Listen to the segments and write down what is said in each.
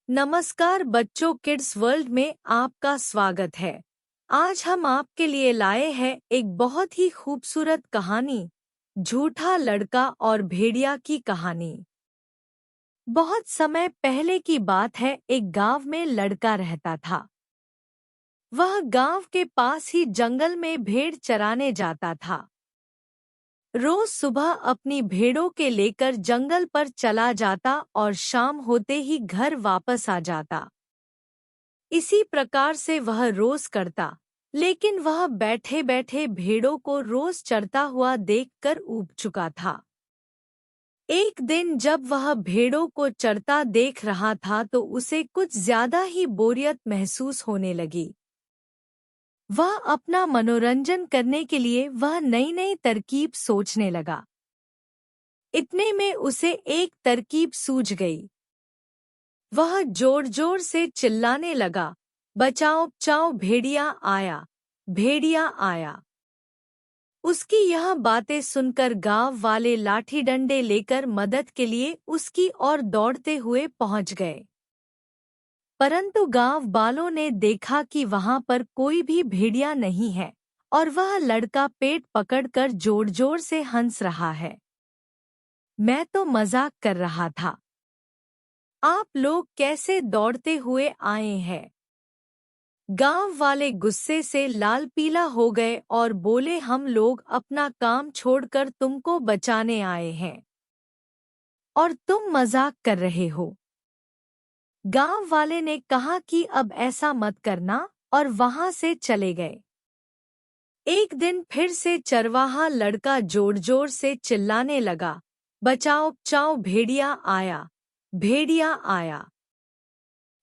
नमस्कार बच्चों, kids world में आपका स्वागत है। आज हम आपके लिए लाए हैं एक बहुत ही खूबसूरत कहानी, झूठा लड़का और भेड़िया की कहानी। बहुत समय पहले की बात है, एक गांव में लड़का रहता था। वह गांव के पास ही जंगल में भेड़ चराने जाता था। रोज सुबह अपनी भेड़ों के लेकर जंगल पर चला जाता और शाम होते ही घर वापस आ जाता। इसी प्रकार से वह रोज करता, लेकिन वह बैठे बैठे भेड़ों को रोज चरता हुआ देखकर ऊब चुका था। एक दिन जब वह भेड़ों को चरता देख रहा था तो उसे कुछ ज्यादा ही बोरियत महसूस होने लगी। वह अपना मनोरंजन करने के लिए वह नई नई तरकीब सोचने लगा। इतने में उसे एक तरकीब सूझ गई। वह जोर जोर से चिल्लाने लगा, बचाओ बचाओ, भेड़िया आया, भेड़िया आया। उसकी यह बातें सुनकर गांव वाले लाठी डंडे लेकर मदद के लिए उसकी ओर दौड़ते हुए पहुंच गए। परंतु गांव वालों ने देखा कि वहां पर कोई भी भेड़िया नहीं है और वह लड़का पेट पकड़कर जोर जोर से हंस रहा है। मैं तो मजाक कर रहा था। आप लोग कैसे दौड़ते हुए आए हैं? गांव वाले गुस्से से लाल पीला हो गए और बोले, हम लोग अपना काम छोड़कर तुमको बचाने आए हैं और तुम मजाक कर रहे हो। गांव वाले ने कहा कि अब ऐसा मत करना और वहां से चले गए। एक दिन फिर से चरवाहा लड़का जोर जोर से चिल्लाने लगा, बचाओ बचाओ, भेड़िया आया, भेड़िया आया।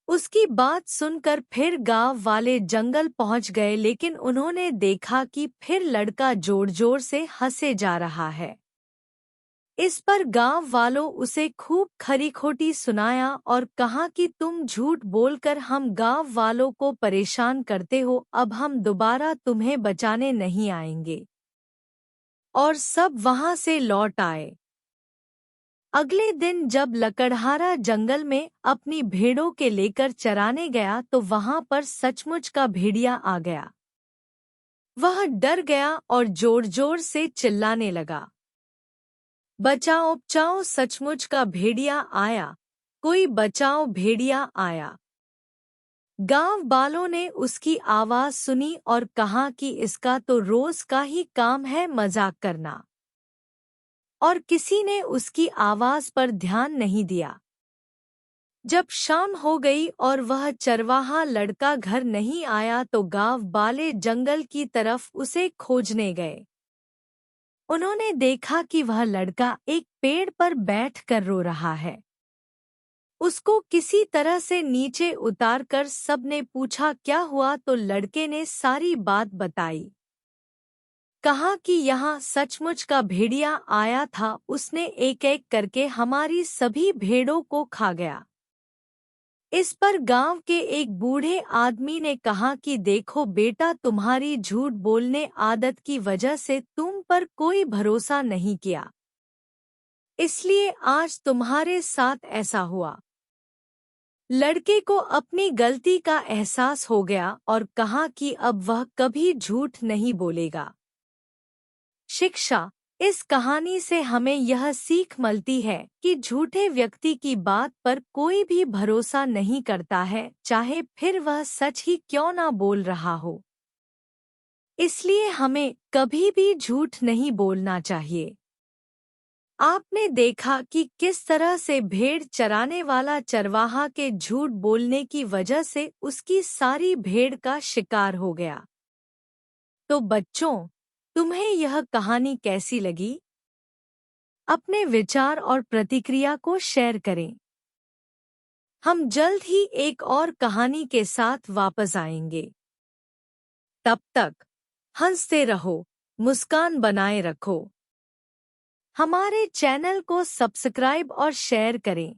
उसकी बात सुनकर फिर गांव वाले जंगल पहुंच गए, लेकिन उन्होंने देखा कि फिर लड़का जोर जोर से हंसे जा रहा है। इस पर गांव वालों उसे खूब खरी खोटी सुनाया और कहा कि तुम झूठ बोलकर हम गांव वालों को परेशान करते हो, अब हम दोबारा तुम्हें बचाने नहीं आएंगे। और सब वहां से लौट आए। अगले दिन जब लकड़हारा जंगल में अपनी भेड़ों के लेकर चराने गया तो वहां पर सचमुच का भेड़िया आ गया। वह डर गया और जोर जोर से चिल्लाने लगा, बचाओ बचाओ, सचमुच का भेड़िया आया, कोई बचाओ, भेड़िया आया। गांव वालों ने उसकी आवाज सुनी और कहा कि इसका तो रोज का ही काम है मजाक करना, और किसी ने उसकी आवाज पर ध्यान नहीं दिया। जब शाम हो गई और वह चरवाहा लड़का घर नहीं आया तो गांव वाले जंगल की तरफ उसे खोजने गए। उन्होंने देखा कि वह लड़का एक पेड़ पर बैठकर रो रहा है। उसको किसी तरह से नीचे उतारकर सबने पूछा क्या हुआ, तो लड़के ने सारी बात बताई। कहा कि यहाँ सचमुच का भेड़िया आया था, उसने एक एक करके हमारी सभी भेड़ों को खा गया। इस पर गांव के एक बूढ़े आदमी ने कहा कि देखो बेटा, तुम्हारी झूठ बोलने आदत की वजह से तुम पर कोई भरोसा नहीं किया, इसलिए आज तुम्हारे साथ ऐसा हुआ। लड़के को अपनी गलती का एहसास हो गया और कहा कि अब वह कभी झूठ नहीं बोलेगा। शिक्षा: इस कहानी से हमें यह सीख मिलती है कि झूठे व्यक्ति की बात पर कोई भी भरोसा नहीं करता है, चाहे फिर वह सच ही क्यों ना बोल रहा हो। इसलिए हमें कभी भी झूठ नहीं बोलना चाहिए। आपने देखा कि किस तरह से भेड़ चराने वाला चरवाहा के झूठ बोलने की वजह से उसकी सारी भेड़ का शिकार हो गया। तो बच्चों, तुम्हें यह कहानी कैसी लगी? अपने विचार और प्रतिक्रिया को शेयर करें। हम जल्द ही एक और कहानी के साथ वापस आएंगे। तब तक हंसते रहो, मुस्कान बनाए रखो। हमारे चैनल को सब्सक्राइब और शेयर करें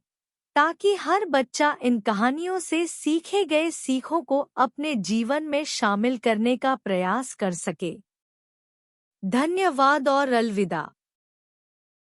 ताकि हर बच्चा इन कहानियों से सीखे गए सीखों को अपने जीवन में शामिल करने का प्रयास कर सके। धन्यवाद और अलविदा।